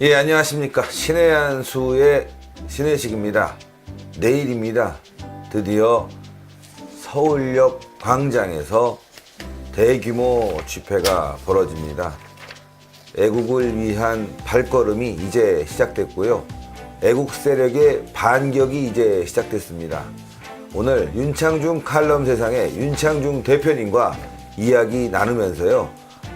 예, 안녕하십니까. 신의 한수의 신의식입니다. 내일입니다. 드디어 서울역 광장에서 대규모 집회가 벌어집니다. 애국을 위한 발걸음이 이제 시작됐고요. 애국 세력의 반격이 이제 시작됐습니다. 오늘 윤창중 칼럼 세상의 윤창중 대표님과 이야기 나누면서요.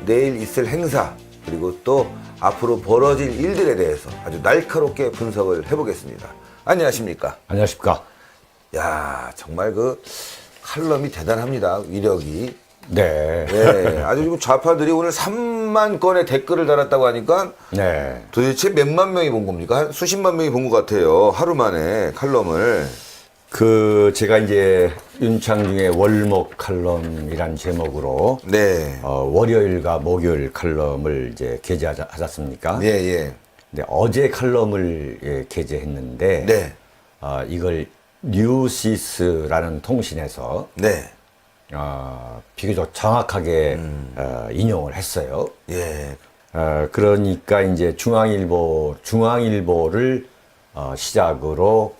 내일 있을 행사 그리고 또 앞으로 벌어질 일들에 대해서 아주 날카롭게 분석을 해보겠습니다. 안녕하십니까? 안녕하십니까? 야, 정말 그 칼럼이 대단합니다. 위력이. 네. 네, 아주 지금 좌파들이 오늘 3만 건의 댓글을 달았다고 하니까 네. 도대체 몇만 명이 본 겁니까? 한 수십만 명이 본 것 같아요. 하루 만에 칼럼을. 제가 이제 윤창중의 월목 칼럼이란 제목으로 네. 월요일과 목요일 칼럼을 이제 게재하지 않았습니까? 예, 예. 근데 어제 칼럼을 게재했는데 네. 이걸 뉴시스라는 통신에서 네. 비교적 정확하게 인용을 했어요. 예. 그러니까 이제 중앙일보를 시작으로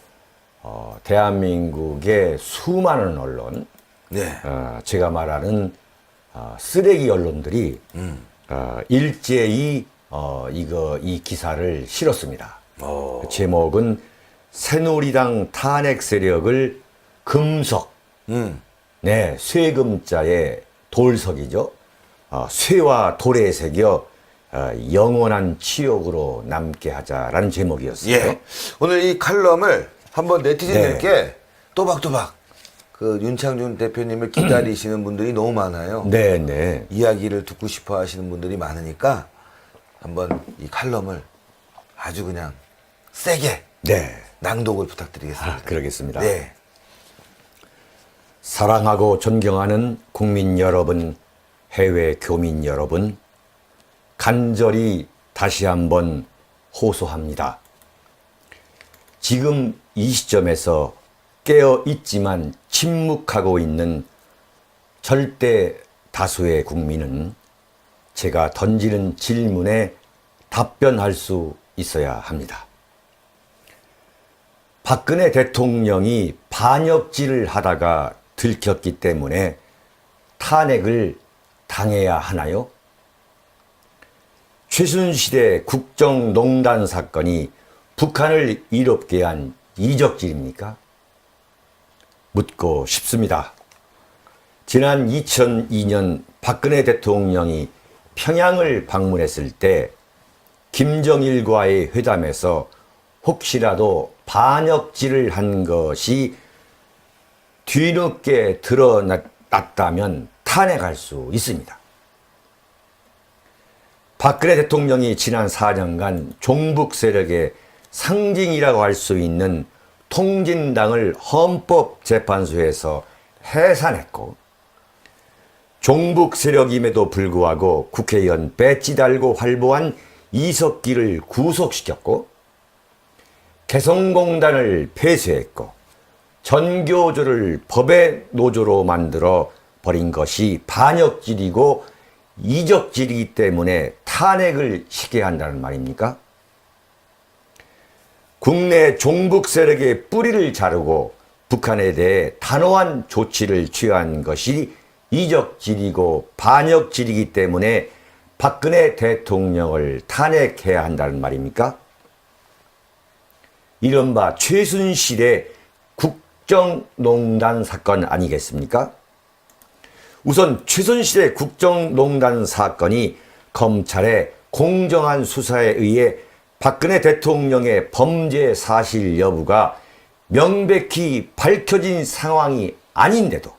대한민국의 수많은 언론, 네. 제가 말하는 쓰레기 언론들이 일제히 이 기사를 실었습니다. 제목은 새누리당 탄핵 세력을 금석, 네, 쇠금자의 돌석이죠. 쇠와 돌에 새겨 영원한 치욕으로 남게 하자라는 제목이었어요. 예. 오늘 이 칼럼을 한번 네티즌들께 또박또박 그 윤창중 대표님을 기다리시는 분들이 너무 많아요. 네, 네. 이야기를 듣고 싶어 하시는 분들이 많으니까 한번 이 칼럼을 아주 그냥 세게 네. 낭독을 부탁드리겠습니다. 그러겠습니다. 네. 사랑하고 존경하는 국민 여러분, 해외 교민 여러분, 간절히 다시 한번 호소합니다. 지금 이 시점에서 깨어 있지만 침묵하고 있는 절대 다수의 국민은 제가 던지는 질문에 답변할 수 있어야 합니다. 박근혜 대통령이 반역질을 하다가 들켰기 때문에 탄핵을 당해야 하나요? 최순실의 국정농단 사건이 북한을 이롭게 한 이적질입니까? 묻고 싶습니다. 지난 2002년 박근혜 대통령이 평양을 방문했을 때 김정일과의 회담에서 혹시라도 반역질을 한 것이 뒤늦게 드러났다면 탄핵할 수 있습니다. 박근혜 대통령이 지난 4년간 종북 세력의 상징이라고 할 수 있는 통진당을 헌법재판소에서 해산했고, 종북 세력임에도 불구하고 국회의원 배지 달고 활보한 이석기를 구속시켰고, 개성공단을 폐쇄했고, 전교조를 법의 노조로 만들어 버린 것이 반역질이고 이적질이기 때문에 탄핵을 시켜야 한다는 말입니까? 국내 종북 세력의 뿌리를 자르고 북한에 대해 단호한 조치를 취한 것이 이적질이고 반역질이기 때문에 박근혜 대통령을 탄핵해야 한다는 말입니까? 이른바 최순실의 국정농단 사건 아니겠습니까? 우선 최순실의 국정농단 사건이 검찰의 공정한 수사에 의해 박근혜 대통령의 범죄 사실 여부가 명백히 밝혀진 상황이 아닌데도,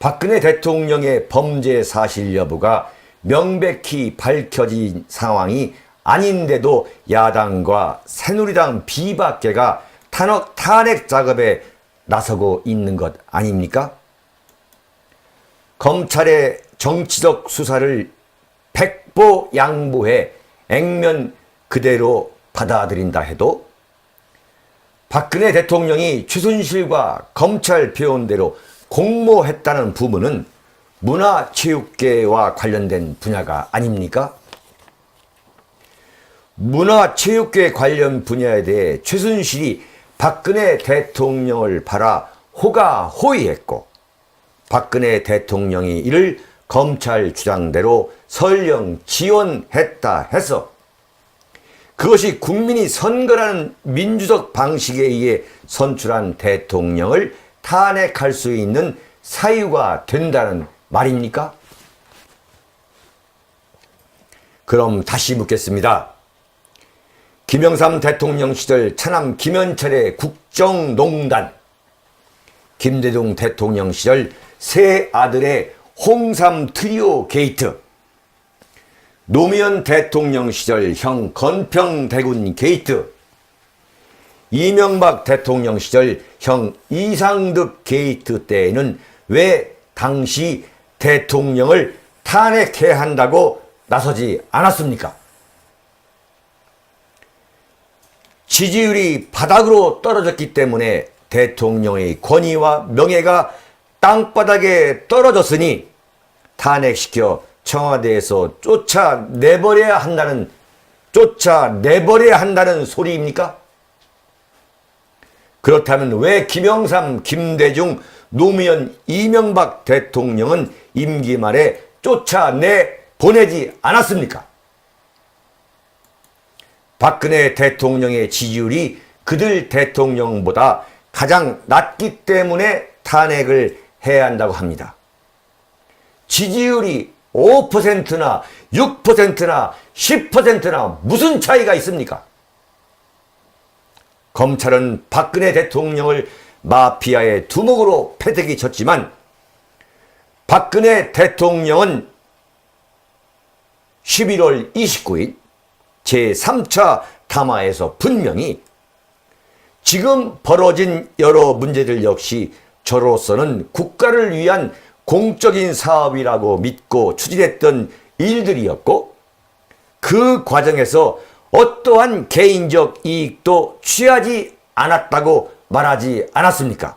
박근혜 대통령의 범죄 사실 여부가 명백히 밝혀진 상황이 아닌데도 야당과 새누리당 비박계가 탄핵 작업에 나서고 있는 것 아닙니까? 검찰의 정치적 수사를 백보 양보해 액면 그대로 받아들인다 해도 박근혜 대통령이 최순실과 검찰 표현대로 공모했다는 부분은 문화체육계와 관련된 분야가 아닙니까? 문화체육계 관련 분야에 대해 최순실이 박근혜 대통령을 바라 호가호위했고 박근혜 대통령이 이를 검찰 주장대로 설령 지원했다 해서 그것이 국민이 선거라는 민주적 방식에 의해 선출한 대통령을 탄핵할 수 있는 사유가 된다는 말입니까? 그럼 다시 묻겠습니다. 김영삼 대통령 시절 차남 김현철의 국정농단, 김대중 대통령 시절 세 아들의 홍삼 트리오 게이트, 노무현 대통령 시절 형 건평대군 게이트, 이명박 대통령 시절 형 이상득 게이트 때에는 왜 당시 대통령을 탄핵해야 한다고 나서지 않았습니까? 지지율이 바닥으로 떨어졌기 때문에 대통령의 권위와 명예가 땅바닥에 떨어졌으니 탄핵시켜 청와대에서 쫓아내버려야 한다는 소리입니까? 그렇다면 왜 김영삼, 김대중, 노무현, 이명박 대통령은 임기 말에 쫓아내보내지 않았습니까? 박근혜 대통령의 지지율이 그들 대통령보다 가장 낮기 때문에 탄핵을 해야 한다고 합니다. 지지율이 5%나 6%나 10%나 무슨 차이가 있습니까? 검찰은 박근혜 대통령을 마피아의 두목으로 패대기 쳤지만 박근혜 대통령은 11월 29일 제3차 담화에서 분명히 지금 벌어진 여러 문제들 역시 저로서는 국가를 위한 공적인 사업이라고 믿고 추진했던 일들이었고 그 과정에서 어떠한 개인적 이익도 취하지 않았다고 말하지 않았습니까?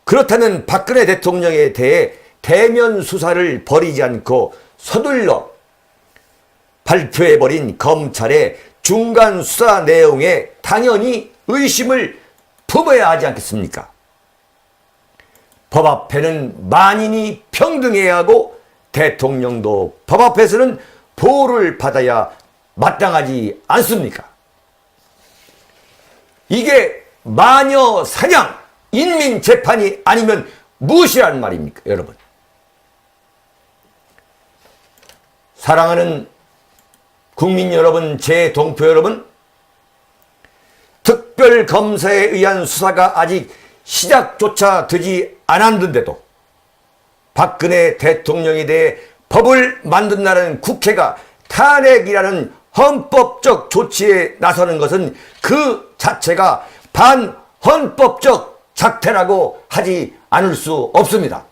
그렇다면 박근혜 대통령에 대해 대면 수사를 벌이지 않고 서둘러 발표해버린 검찰의 중간 수사 내용에 당연히 의심을 품어야 하지 않겠습니까? 법 앞에는 만인이 평등해야 하고 대통령도 법 앞에서는 보호를 받아야 마땅하지 않습니까? 이게 마녀 사냥, 인민재판이 아니면 무엇이란 말입니까, 여러분? 사랑하는 국민 여러분, 제 동포 여러분, 특별검사에 의한 수사가 아직 시작조차 되지 않았는데도 박근혜 대통령에 대해 법을 만든다는 국회가 탄핵이라는 헌법적 조치에 나서는 것은 그 자체가 반헌법적 작태라고 하지 않을 수 없습니다.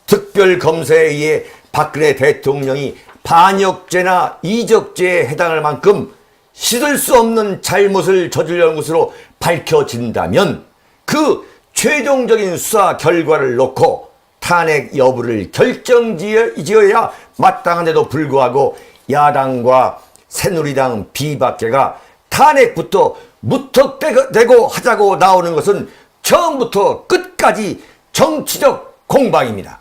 특별검사에 의해 박근혜 대통령이 반역죄나 이적죄에 해당할 만큼 씻을 수 없는 잘못을 저지른 것으로 밝혀진다면 그 최종적인 수사 결과를 놓고 탄핵 여부를 결정지어야 마땅한데도 불구하고 야당과 새누리당 비박계가 탄핵부터 무턱대고 하자고 나오는 것은 처음부터 끝까지 정치적 공방입니다.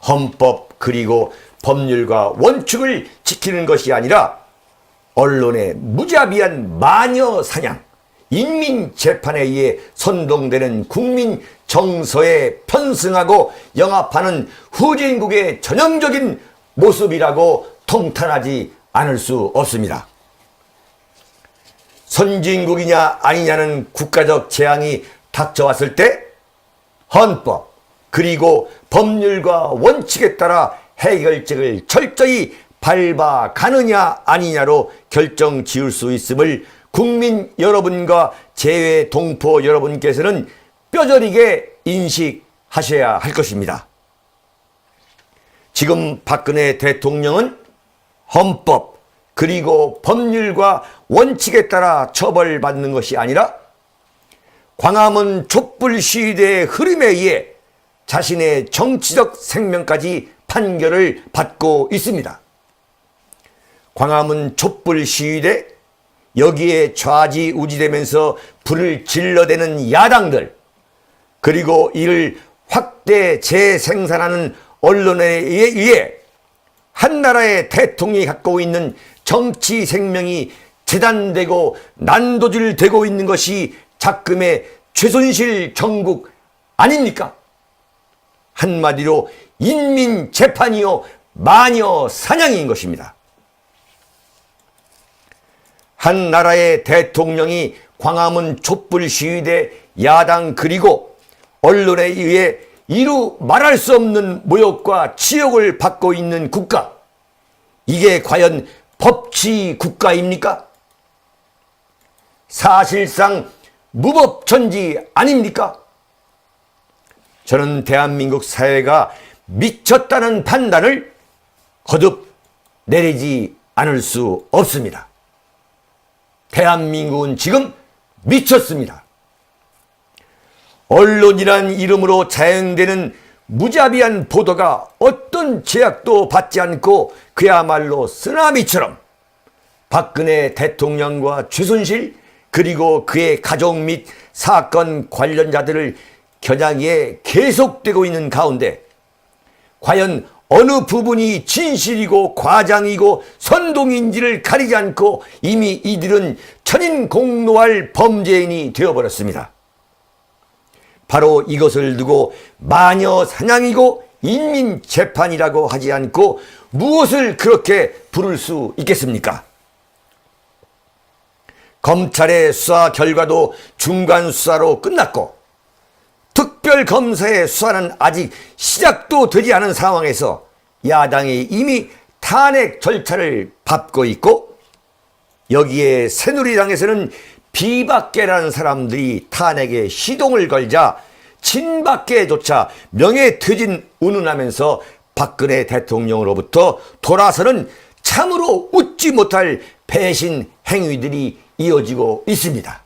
헌법 그리고 법률과 원칙을 지키는 것이 아니라 언론의 무자비한 마녀 사냥, 인민재판에 의해 선동되는 국민 정서에 편승하고 영합하는 후진국의 전형적인 모습이라고 통탄하지 않을 수 없습니다. 선진국이냐 아니냐는 국가적 재앙이 닥쳐왔을 때 헌법 그리고 법률과 원칙에 따라 해결책을 철저히 밟아가느냐 아니냐로 결정 지을 수 있음을 국민 여러분과 재외 동포 여러분께서는 뼈저리게 인식하셔야 할 것입니다. 지금 박근혜 대통령은 헌법 그리고 법률과 원칙에 따라 처벌받는 것이 아니라 광화문 촛불 시위대의 흐름에 의해 자신의 정치적 생명까지 판결을 받고 있습니다. 광화문 촛불 시위대, 여기에 좌지우지되면서 불을 질러대는 야당들, 그리고 이를 확대 재생산하는 언론에 의해 한 나라의 대통령이 갖고 있는 정치 생명이 재단되고 난도질되고 있는 것이 작금의 최순실 정국 아닙니까? 한마디로 인민재판이요 마녀 사냥인 것입니다. 한 나라의 대통령이 광화문 촛불 시위대 야당 그리고 언론에 의해 이루 말할 수 없는 모욕과 치욕을 받고 있는 국가, 이게 과연 법치 국가입니까? 사실상 무법천지 아닙니까? 저는 대한민국 사회가 미쳤다는 판단을 거듭 내리지 않을 수 없습니다. 대한민국은 지금 미쳤습니다. 언론이란 이름으로 자행되는 무자비한 보도가 어떤 제약도 받지 않고 그야말로 쓰나미처럼 박근혜 대통령과 최순실 그리고 그의 가족 및 사건 관련자들을 겨냥해 계속되고 있는 가운데 과연 어느 부분이 진실이고 과장이고 선동인지를 가리지 않고 이미 이들은 천인공노할 범죄인이 되어버렸습니다. 바로 이것을 두고 마녀 사냥이고 인민재판이라고 하지 않고 무엇을 그렇게 부를 수 있겠습니까? 검찰의 수사 결과도 중간 수사로 끝났고 특별검사의 수사는 아직 시작도 되지 않은 상황에서 야당이 이미 탄핵 절차를 밟고 있고 여기에 새누리당에서는 비박계라는 사람들이 탄핵에 시동을 걸자 친박계조차 명예퇴진 운운하면서 박근혜 대통령으로부터 돌아서는 참으로 웃지 못할 배신 행위들이 이어지고 있습니다.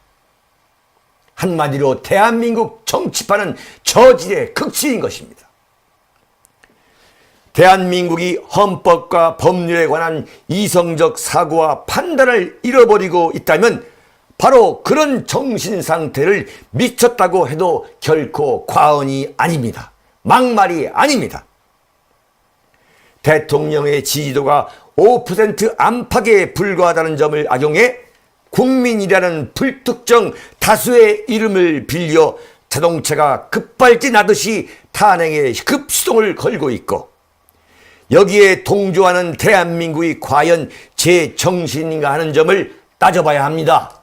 한마디로 대한민국 정치판은 저질의 극치인 것입니다. 대한민국이 헌법과 법률에 관한 이성적 사고와 판단을 잃어버리고 있다면 바로 그런 정신 상태를 미쳤다고 해도 결코 과언이 아닙니다. 막말이 아닙니다. 대통령의 지지도가 5% 안팎에 불과하다는 점을 악용해 국민이라는 불특정 다수의 이름을 빌려 자동차가 급발진하듯이 탄핵에 급시동을 걸고 있고 여기에 동조하는 대한민국이 과연 제 정신인가 하는 점을 따져봐야 합니다.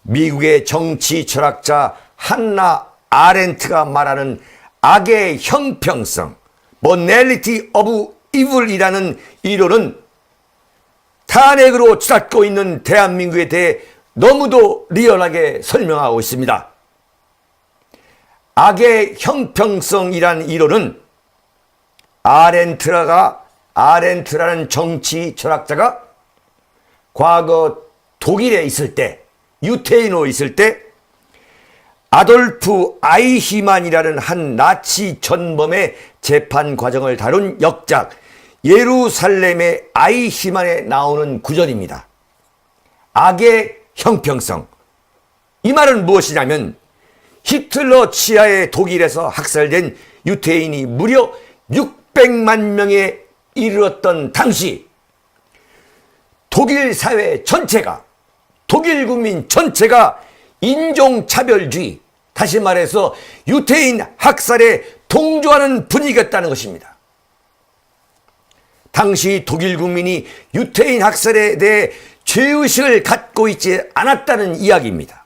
미국의 정치 철학자 한나 아렌트가 말하는 악의 형평성, Morality of Evil이라는 이론은 탄핵으로 치닫고 있는 대한민국에 대해 너무도 리얼하게 설명하고 있습니다. 악의 형평성이란 이론은 아렌트라는 정치 철학자가 과거 독일에 있을 때, 유태인으로 있을 때 아돌프 아이히만이라는 한 나치 전범의 재판 과정을 다룬 역작 예루살렘의 아이히만에 나오는 구절입니다. 악의 형평성. 이 말은 무엇이냐면 히틀러 치하의 독일에서 학살된 유태인이 무려 600만 명에 이르렀던 당시 독일 사회 전체가, 독일 국민 전체가 인종차별주의, 다시 말해서 유태인 학살에 동조하는 분위기였다는 것입니다. 당시 독일 국민이 유태인 학살에 대해 죄의식을 갖고 있지 않았다는 이야기입니다.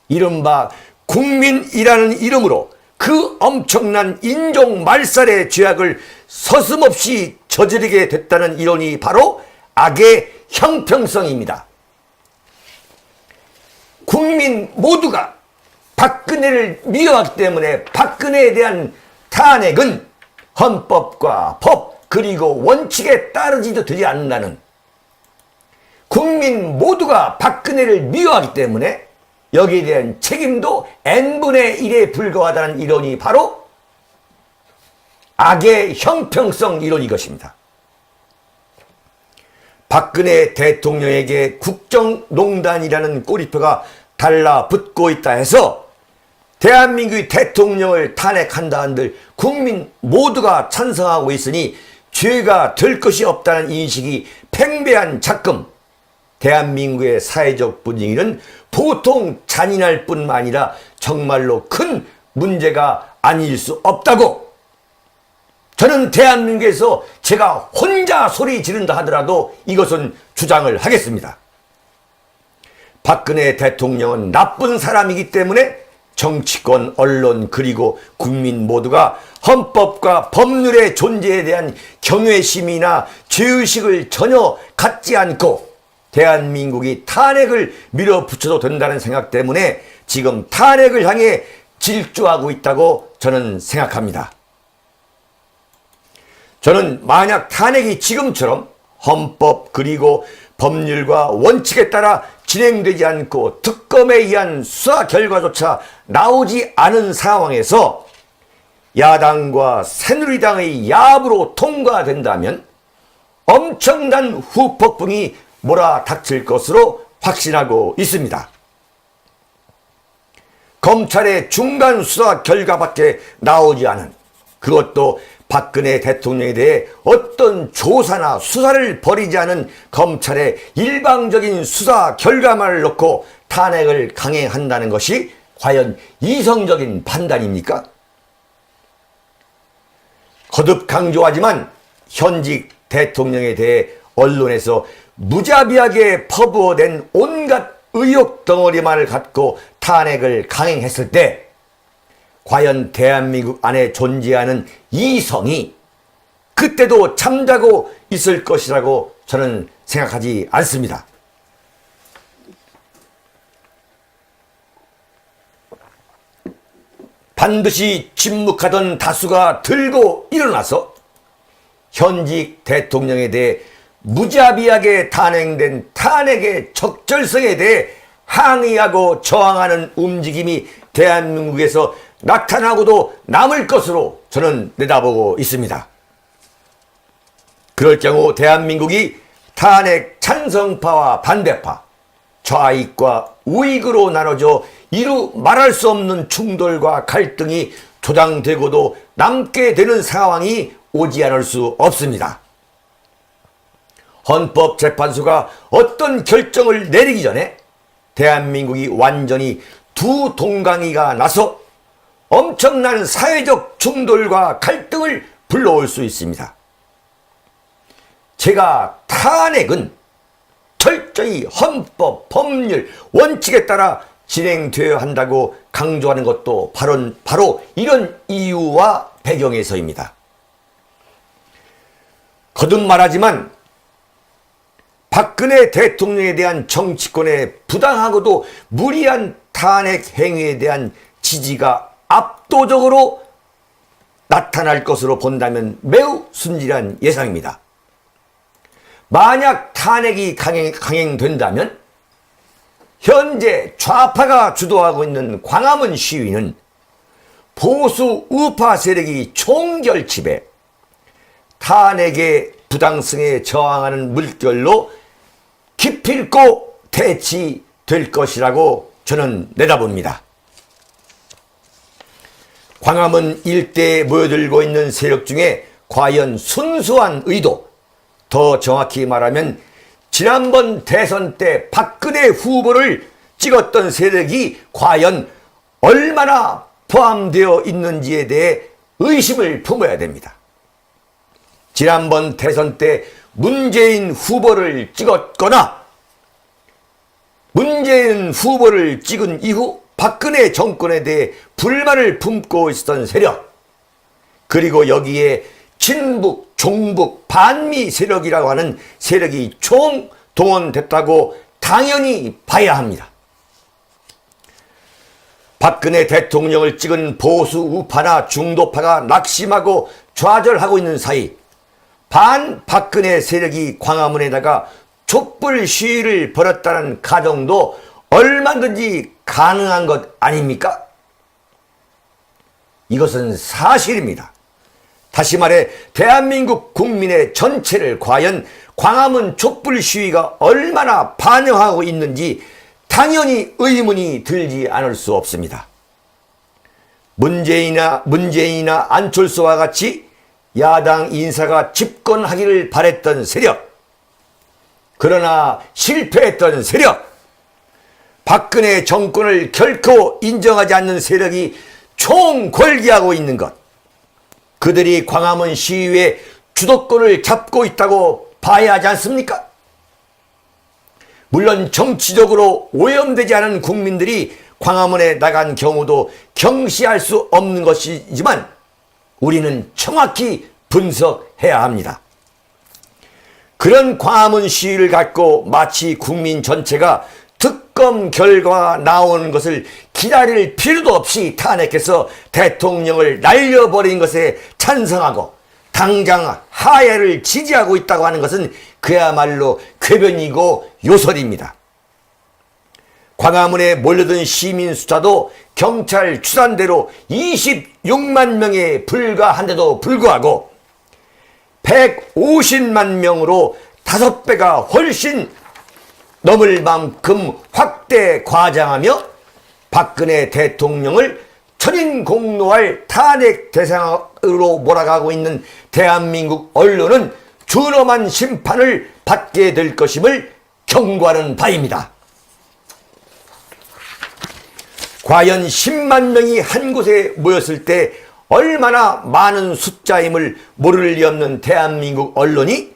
이른바 국민이라는 이름으로 그 엄청난 인종 말살의 죄악을 서슴없이 저지르게 됐다는 이론이 바로 악의 형평성입니다. 국민 모두가 박근혜를 미워하기 때문에 박근혜에 대한 탄핵은 헌법과 법 그리고 원칙에 따르지도 되지 않는다는, 국민 모두가 박근혜를 미워하기 때문에 여기에 대한 책임도 n분의 1에 불과하다는 이론이 바로 악의 형평성 이론이 것입니다. 박근혜 대통령에게 국정농단이라는 꼬리표가 달라붙고 있다 해서 대한민국의 대통령을 탄핵한다 한들 국민 모두가 찬성하고 있으니 죄가 될 것이 없다는 인식이 팽배한 작금, 대한민국의 사회적 분위기는 보통 잔인할 뿐만 아니라 정말로 큰 문제가 아닐 수 없다고 저는 대한민국에서 제가 혼자 소리 지른다 하더라도 이것은 주장을 하겠습니다. 박근혜 대통령은 나쁜 사람이기 때문에 정치권, 언론 그리고 국민 모두가 헌법과 법률의 존재에 대한 경외심이나 죄의식을 전혀 갖지 않고 대한민국이 탄핵을 밀어붙여도 된다는 생각 때문에 지금 탄핵을 향해 질주하고 있다고 저는 생각합니다. 저는 만약 탄핵이 지금처럼 헌법 그리고 법률과 원칙에 따라 진행되지 않고 특검에 의한 수사 결과조차 나오지 않은 상황에서 야당과 새누리당의 야합으로 통과된다면 엄청난 후폭풍이 몰아닥칠 것으로 확신하고 있습니다. 검찰의 중간 수사 결과밖에 나오지 않은, 그것도 박근혜 대통령에 대해 어떤 조사나 수사를 벌이지 않은 검찰의 일방적인 수사 결과만을 놓고 탄핵을 강행한다는 것이 과연 이성적인 판단입니까? 거듭 강조하지만 현직 대통령에 대해 언론에서 무자비하게 퍼부어낸 온갖 의혹 덩어리만을 갖고 탄핵을 강행했을 때 과연 대한민국 안에 존재하는 이성이 그때도 잠자고 있을 것이라고 저는 생각하지 않습니다. 반드시 침묵하던 다수가 들고 일어나서 현직 대통령에 대해 무자비하게 단행된 탄핵의 적절성에 대해 항의하고 저항하는 움직임이 대한민국에서 나타나고도 남을 것으로 저는 내다보고 있습니다. 그럴 경우 대한민국이 탄핵 찬성파와 반대파, 좌익과 우익으로 나눠져 이루 말할 수 없는 충돌과 갈등이 조장되고도 남게 되는 상황이 오지 않을 수 없습니다. 헌법재판소가 어떤 결정을 내리기 전에 대한민국이 완전히 두 동강이가 나서 엄청난 사회적 충돌과 갈등을 불러올 수 있습니다. 제가 탄핵은 철저히 헌법, 법률, 원칙에 따라 진행되어야 한다고 강조하는 것도 바로 이런 이유와 배경에서입니다. 거듭 말하지만 박근혜 대통령에 대한 정치권의 부당하고도 무리한 탄핵 행위에 대한 지지가 압도적으로 나타날 것으로 본다면 매우 순진한 예상입니다. 만약 탄핵이 강행된다면 현재 좌파가 주도하고 있는 광화문 시위는 보수 우파 세력이 총결집해 탄핵의 부당성에 저항하는 물결로 기필코 대치될 것이라고 저는 내다봅니다. 광화문 일대에 모여들고 있는 세력 중에 과연 순수한 의도, 더 정확히 말하면 지난번 대선 때 박근혜 후보를 찍었던 세력이 과연 얼마나 포함되어 있는지에 대해 의심을 품어야 됩니다. 지난번 대선 때 문재인 후보를 찍었거나 문재인 후보를 찍은 이후 박근혜 정권에 대해 불만을 품고 있었던 세력, 그리고 여기에 친북, 종북, 반미 세력이라고 하는 세력이 총동원됐다고 당연히 봐야 합니다. 박근혜 대통령을 찍은 보수 우파나 중도파가 낙심하고 좌절하고 있는 사이 반박근혜 세력이 광화문에다가 촛불 시위를 벌였다는 가정도 얼마든지 가능한 것 아닙니까? 이것은 사실입니다. 다시 말해 대한민국 국민의 전체를 과연 광화문 촛불 시위가 얼마나 반영하고 있는지 당연히 의문이 들지 않을 수 없습니다. 문재인이나 안철수와 같이 야당 인사가 집권하기를 바랬던 세력, 그러나 실패했던 세력, 박근혜 정권을 결코 인정하지 않는 세력이 총궐기하고 있는 것, 그들이 광화문 시위의 주도권을 잡고 있다고 봐야 하지 않습니까? 물론 정치적으로 오염되지 않은 국민들이 광화문에 나간 경우도 경시할 수 없는 것이지만 우리는 정확히 분석해야 합니다. 그런 광화문 시위를 갖고 마치 국민 전체가 특검 결과가 나오는 것을 기다릴 필요도 없이 탄핵해서 대통령을 날려버린 것에 찬성하고 당장 하야를 지지하고 있다고 하는 것은 그야말로 궤변이고 요설입니다. 광화문에 몰려든 시민 숫자도 경찰 추산대로 26만 명에 불과한데도 불구하고 150만 명으로 5배가 훨씬 넘을 만큼 확대 과장하며 박근혜 대통령을 천인공노할 탄핵 대상으로 몰아가고 있는 대한민국 언론은 준엄한 심판을 받게 될 것임을 경고하는 바입니다. 과연 10만 명이 한 곳에 모였을 때 얼마나 많은 숫자임을 모를 리 없는 대한민국 언론이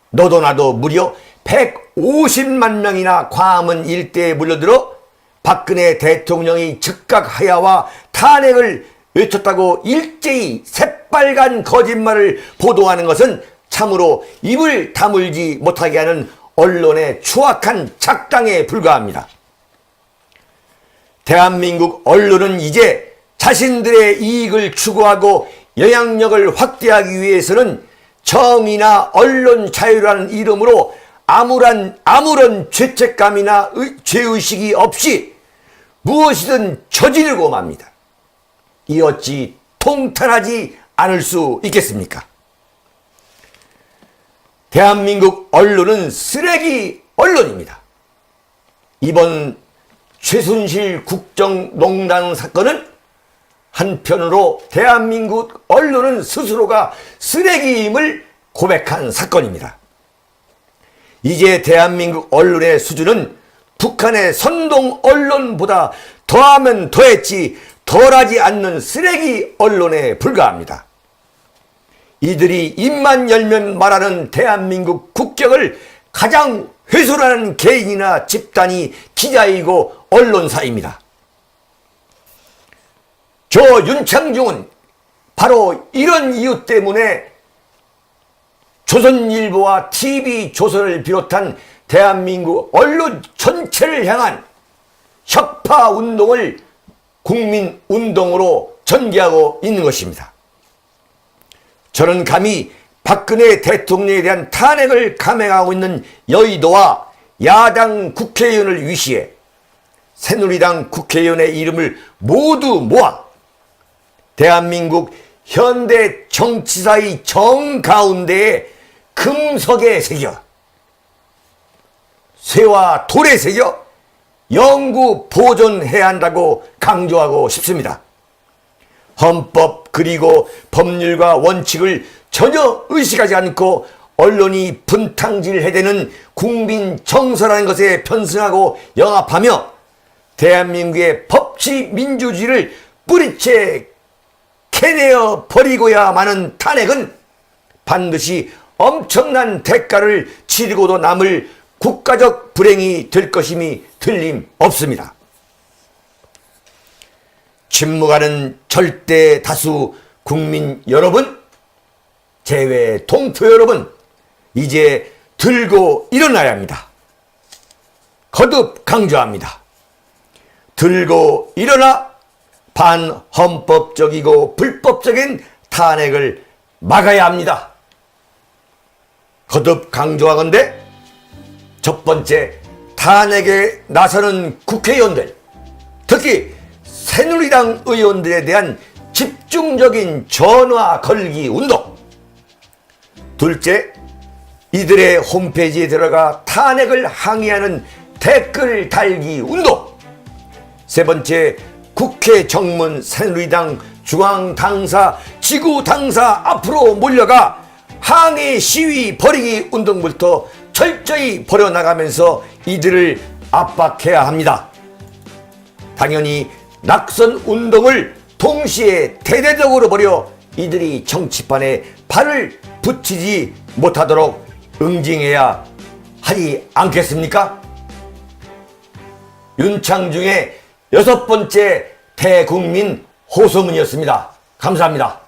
너도 나도 무려 150만 명이나 광화문 일대에 몰려들어 박근혜 대통령이 즉각 하야와 탄핵을 외쳤다고 일제히 새빨간 거짓말을 보도하는 것은 참으로 입을 다물지 못하게 하는 언론의 추악한 작당에 불과합니다. 대한민국 언론은 이제 자신들의 이익을 추구하고 영향력을 확대하기 위해서는 정의나 언론 자유라는 이름으로 아무런 죄책감이나 죄의식이 없이 무엇이든 저지르고 맙니다. 이 어찌 통탄하지 않을 수 있겠습니까? 대한민국 언론은 쓰레기 언론입니다. 이번 최순실 국정농단 사건은 한편으로 대한민국 언론은 스스로가 쓰레기임을 고백한 사건입니다. 이제 대한민국 언론의 수준은 북한의 선동 언론보다 더하면 더했지 덜하지 않는 쓰레기 언론에 불과합니다. 이들이 입만 열면 말하는 대한민국 국격을 가장 훼손하는 개인이나 집단이 기자이고 언론사입니다. 저 윤창중은 바로 이런 이유 때문에 조선일보와 TV조선을 비롯한 대한민국 언론 전체를 향한 혁파운동을 국민운동으로 전개하고 있는 것입니다. 저는 감히 박근혜 대통령에 대한 탄핵을 감행하고 있는 여의도와 야당 국회의원을 위시해 새누리당 국회의원의 이름을 모두 모아 대한민국 현대 정치사의 정가운데에 금석에 새겨 쇠와 돌에 새겨 영구 보존해야 한다고 강조하고 싶습니다. 헌법 그리고 법률과 원칙을 전혀 의식하지 않고 언론이 분탕질해대는 국민 정서라는 것에 편승하고 영합하며 대한민국의 법치 민주주의를 뿌리채 캐내어 버리고야마는 탄핵은 반드시 엄청난 대가를 치르고도 남을 국가적 불행이 될 것임이 틀림없습니다. 침묵하는 절대 다수 국민 여러분, 제외 동포 여러분, 이제 들고 일어나야 합니다. 거듭 강조합니다. 들고 일어나 반헌법적이고 불법적인 탄핵을 막아야 합니다. 거듭 강조하건대 첫 번째, 탄핵에 나서는 국회의원들, 특히 새누리당 의원들에 대한 집중적인 전화 걸기 운동. 둘째, 이들의 홈페이지에 들어가 탄핵을 항의하는 댓글 달기 운동. 세 번째, 국회 정문 새누리당 중앙당사 지구당사 앞으로 몰려가 항의 시위 벌이기 운동부터 철저히 벌여나가면서 이들을 압박해야 합니다. 당연히 낙선 운동을 동시에 대대적으로 벌여 이들이 정치판에 발을 붙이지 못하도록 응징해야 하지 않겠습니까? 윤창중의 6번째 대국민 호소문이었습니다. 감사합니다.